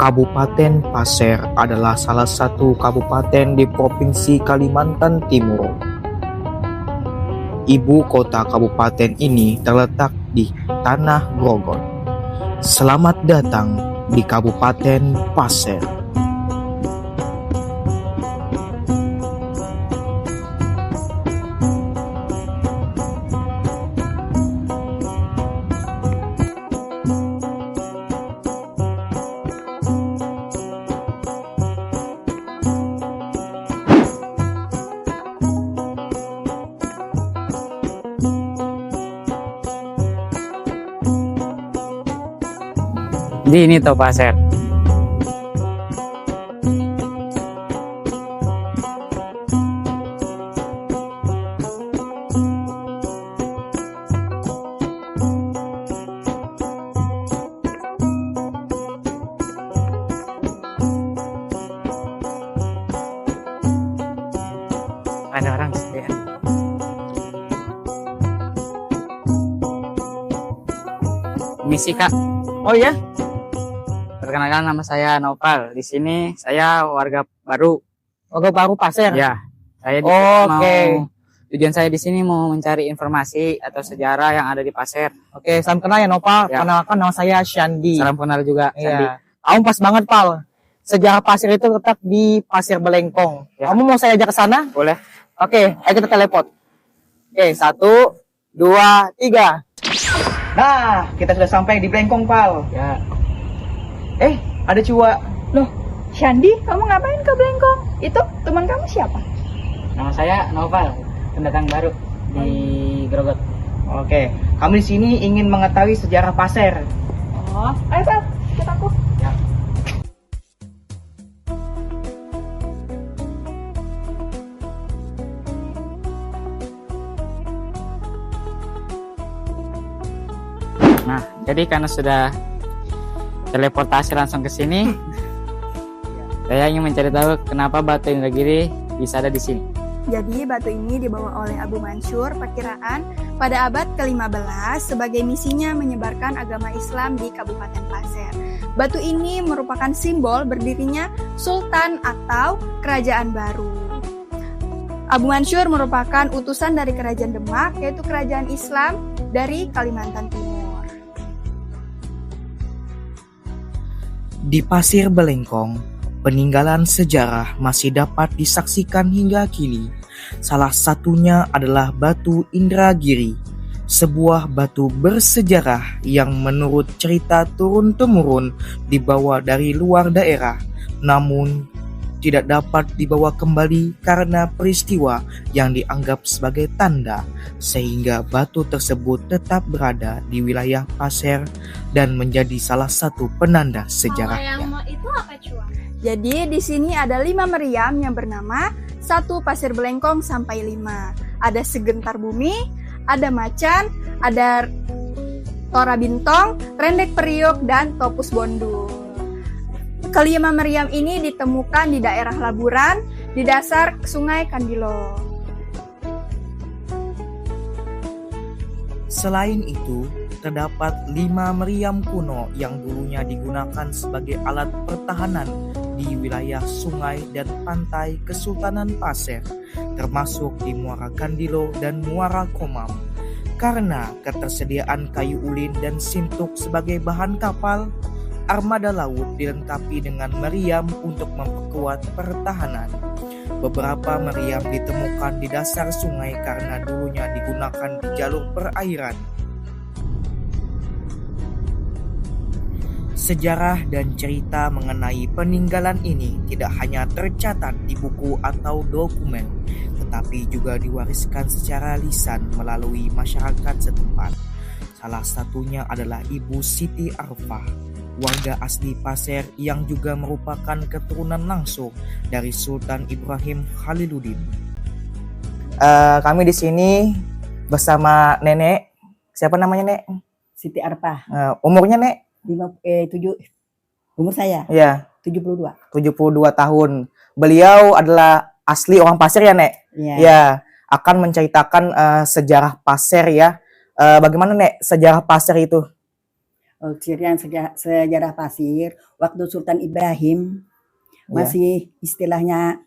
Kabupaten Pasir adalah salah satu kabupaten di Provinsi Kalimantan Timur. Ibu kota kabupaten ini terletak di Tanah Grogol. Selamat datang di Kabupaten Pasir. Di ini toh Pasir. Ada orang setia. Misi Kak. Oh ya? Perkenalkan, nama saya Noval. Di sini saya warga baru. Warga baru Pasir. Ya, saya Oke. tujuan saya di sini mau mencari informasi atau sejarah yang ada di Pasir. Oke, salam kenal ya Nopal. Ya. Kenalkan nama saya Shandi. Salam kenal juga, Sandi. Iya. Kamu pas banget, Pal. Sejarah Pasir itu letak di Pasir Belengkong. Ya. Kamu mau saya ajak ke sana? Boleh? Oke, ayo kita teleport. Oke, 1, 2, 3. Nah, kita sudah sampai di Belengkong, Pal. Ya. Ada Cua. Loh, Shandi, kamu ngapain ke Belengkong? Itu teman kamu siapa? Nama saya Noval, pendatang baru di Grogot. Oke, kami di sini ingin mengetahui sejarah Pasir. Oh, ayo Pak, ikut aku. Ya. Nah, jadi karena sudah teleportasi langsung ke sini, saya ingin mencari tahu kenapa batu Indragiri bisa ada di sini. Jadi batu ini dibawa oleh Abu Mansur Perkiraan pada abad ke-15 sebagai misinya menyebarkan agama Islam di Kabupaten Pasir. Batu ini merupakan simbol berdirinya Sultan atau Kerajaan Baru. Abu Mansur merupakan utusan dari Kerajaan Demak, yaitu kerajaan Islam dari Kalimantan Timur. Di Pasir Belengkong, peninggalan sejarah masih dapat disaksikan hingga kini. Salah satunya adalah batu Indragiri, sebuah batu bersejarah yang menurut cerita turun-temurun dibawa dari luar daerah, namun tidak dapat dibawa kembali karena peristiwa yang dianggap sebagai tanda, sehingga batu tersebut tetap berada di wilayah Pasir dan menjadi salah satu penanda sejarahnya. Itu apa, Cua? Jadi di sini ada 5 meriam yang bernama 1 Pasir Belengkong sampai 5. Ada Segentar Bumi, ada Macan, ada Tora Bintong, Rendek Periuk, dan Topus Bondul. Kelima meriam ini ditemukan di daerah Laburan, di dasar Sungai Kandilo. Selain itu, terdapat 5 meriam kuno yang dulunya digunakan sebagai alat pertahanan di wilayah sungai dan pantai Kesultanan Pasir, termasuk di Muara Kandilo dan Muara Komam. Karena ketersediaan kayu ulin dan sintuk sebagai bahan kapal, armada laut dilengkapi dengan meriam untuk memperkuat pertahanan. Beberapa meriam ditemukan di dasar sungai karena dulunya digunakan di jalur perairan. Sejarah dan cerita mengenai peninggalan ini tidak hanya tercatat di buku atau dokumen, tetapi juga diwariskan secara lisan melalui masyarakat setempat. Salah satunya adalah Ibu Siti Arfah, warga asli Pasir yang juga merupakan keturunan langsung dari Sultan Ibrahim Khaliluddin. Kami di sini bersama nenek. Siapa namanya, Nek? Siti Arfah, Umurnya, Nek? 7. Umur saya Ya, 72. 72 tahun. Beliau adalah asli orang Pasir ya, Nek? Iya. Ya, akan menceritakan sejarah Pasir ya. Bagaimana, Nek, sejarah Pasir itu? Sejarah pasir waktu Sultan Ibrahim masih istilahnya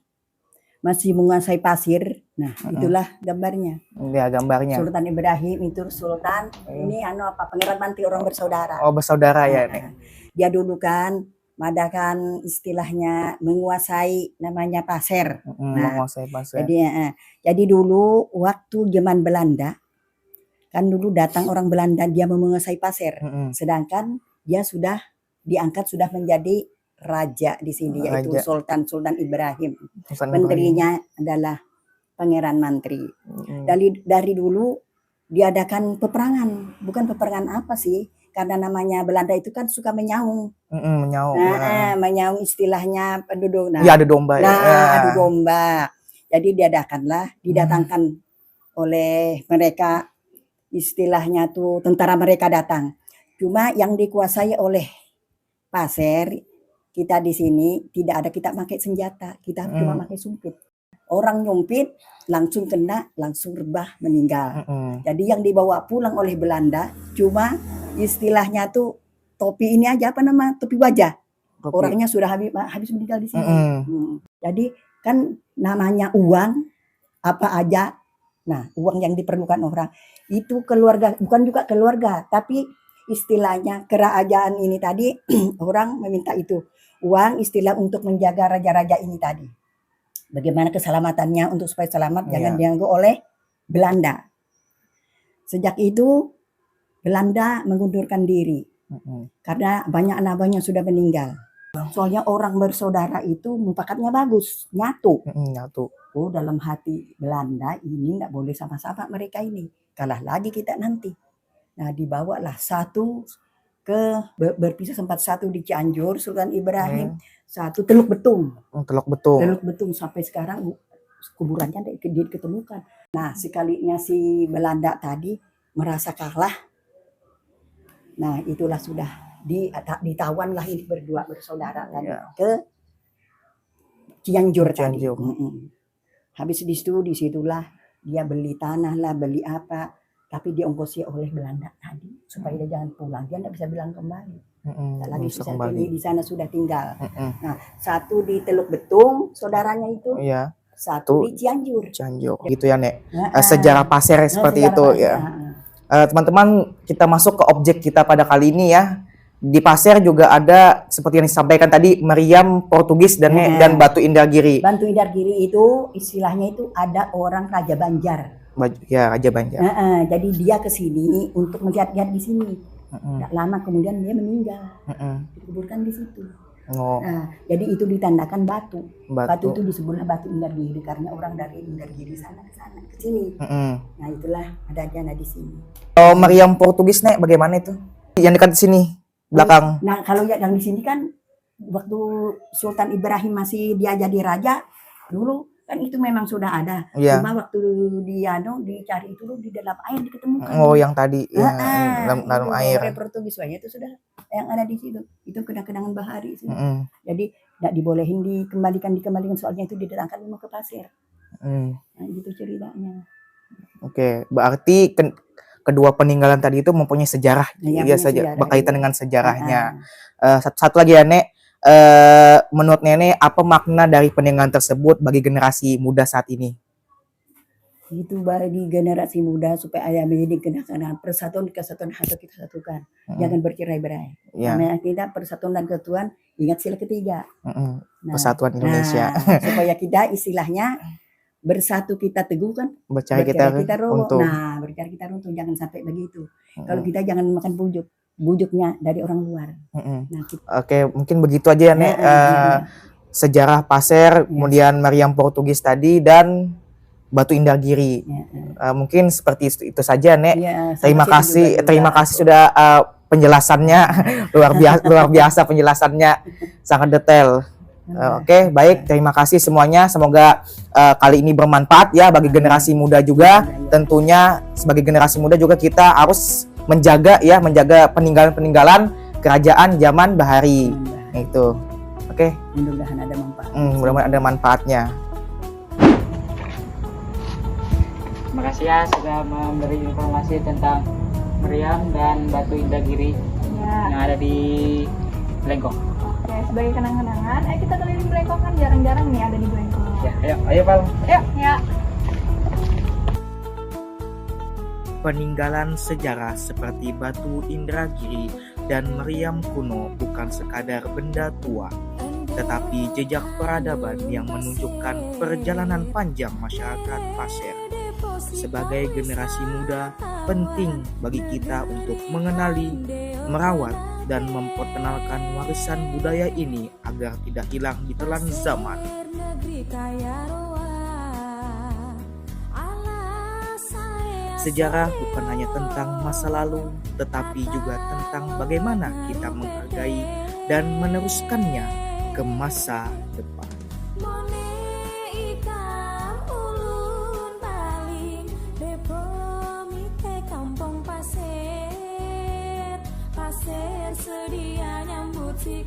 masih menguasai pasir. Nah, itulah gambarnya. Ya, gambarnya. Sultan Ibrahim itu sultan, ini pangeran mantri orang bersaudara. Oh, bersaudara ya, Nek. Dia dulu kan madakan istilahnya menguasai namanya pasir. Menguasai pasir. Jadi dulu waktu zaman Belanda kan dulu datang orang Belanda, dia menguasai pasir. Sedangkan dia sudah diangkat sudah menjadi raja di sini, yaitu Sultan Ibrahim. Menterinya adalah Pangeran Mantri. Dari dulu diadakan peperangan, bukan peperangan apa sih? Karena namanya Belanda itu kan suka menyaung. Menyaung istilahnya penduduk. Iya, adu domba. Adu domba. Jadi didatangkan oleh mereka, istilahnya tuh tentara mereka datang. Cuma yang dikuasai oleh pasir, kita di sini tidak ada kita pakai senjata, kita cuma pakai sumpit. Orang nyumpit langsung kena, langsung rebah, meninggal. Jadi yang dibawa pulang oleh Belanda cuma istilahnya tuh topi ini aja, topi wajah. Orangnya sudah habis meninggal di sini. Jadi kan namanya uang apa aja. Nah, uang yang diperlukan orang itu keluarga, bukan juga keluarga, tapi istilahnya kerajaan ini tadi orang meminta itu uang istilah untuk menjaga raja-raja ini tadi. Bagaimana keselamatannya untuk supaya selamat jangan diganggu oleh Belanda. Sejak itu Belanda mengundurkan diri karena banyak anak-anaknya sudah meninggal. Soalnya orang bersaudara itu mupakatnya bagus, nyatu. Oh, dalam hati Belanda ini nggak boleh sama-sama mereka ini. Kalah lagi kita nanti. Nah, dibawalah satu berpisah sempat satu di Cianjur Sultan Ibrahim, satu Teluk Betung. Teluk Betung sampai sekarang kuburannya diketemukan. Nah, sekalinya si Belanda tadi merasa kalah. Nah, itulah sudah ditawan lah ini berdua bersaudara tadi ke Cianjur. Habis disitulah dia beli tanah lah, beli apa. Tapi diongkosi oleh Belanda tadi supaya dia jangan pulang, dia tidak bisa bilang kembali. Lagi bisa kembali di sana sudah tinggal. Nah, satu di Teluk Betung saudaranya itu, satu di Cianjur. Gitu ya, Nek. Sejarah pasir seperti itu ya. Teman-teman, kita masuk ke objek kita pada kali ini ya. Di pasir juga ada seperti yang disampaikan tadi meriam Portugis dan batu Indragiri. Batu Indragiri itu istilahnya itu ada orang Raja Banjar. Ya, Raja Banjar. Jadi dia ke sini untuk melihat-lihat di sini. Tidak lama kemudian dia meninggal. Dikuburkan di situ. Jadi itu ditandakan batu. Batu itu disebutlah batu Indragiri karena orang dari Indragiri sana ke sini. Nah, itulah adanya di sini. Oh, meriam Portugis, Nek, bagaimana itu? Yang dekat di sini, belakang. Nah, kalau yang di sini kan waktu Sultan Ibrahim masih dia jadi raja, dulu kan itu memang sudah ada. Cuma waktu dia dicari itu di dalam air diketemukan. Oh, yang tadi dalam air. Portugis itu sudah yang ada di situ. Itu kenang-kenangan bahari itu. Jadi tidak dibolehin dikembalikan soalnya itu didatangkan memang ke pasir. Nah, gitu ceritanya. Oke, berarti kedua peninggalan tadi itu mempunyai sejarah, berkaitan dengan sejarahnya. Satu lagi ya, Nek. Menurut Nenek, apa makna dari peninggalan tersebut bagi generasi muda saat ini? Itu bagi generasi muda supaya menjadi kenangan persatuan kesatuan harus kita satukan. Jangan bercerai-berai. Namanya kita persatuan dan kesatuan, ingat sila ketiga. Persatuan Indonesia. Supaya kita istilahnya bersatu kita teguhkan, bercari kita runtuh. Nah, bercari kita runtuh, jangan sampai begitu. Kalau kita jangan makan bujuknya dari orang luar. Oke, mungkin begitu aja ya, Nek. Sejarah pasir, kemudian meriam Portugis tadi, dan batu Indragiri. Mungkin seperti itu saja, Nek. Terima kasih sudah penjelasannya luar biasa penjelasannya, sangat detail. Oke, baik, terima kasih semuanya. Semoga kali ini bermanfaat ya bagi generasi muda juga. Tentunya sebagai generasi muda juga kita harus menjaga peninggalan-peninggalan kerajaan zaman bahari. Itu. Oke. Mudah-mudahan ada manfaat. Mudah-mudahan ada manfaatnya. Terima kasih ya sudah memberi informasi tentang meriam dan batu Indragiri. Ya. yang ada di Belengkong. Oke, sebagai kenang-kenangan, ayo kita keliling Belengkong, kan jarang-jarang nih ada di Belengkong. Ya, ayo Pal. Yuk, ya. Peninggalan sejarah seperti batu Indragiri dan meriam kuno bukan sekadar benda tua, tetapi jejak peradaban yang menunjukkan perjalanan panjang masyarakat Pasir. Sebagai generasi muda, penting bagi kita untuk mengenali, merawat, dan memperkenalkan warisan budaya ini agar tidak hilang di telan zaman. Sejarah bukan hanya tentang masa lalu, tetapi juga tentang bagaimana kita menghargai dan meneruskannya ke masa depan. Pasir sedia nyambut si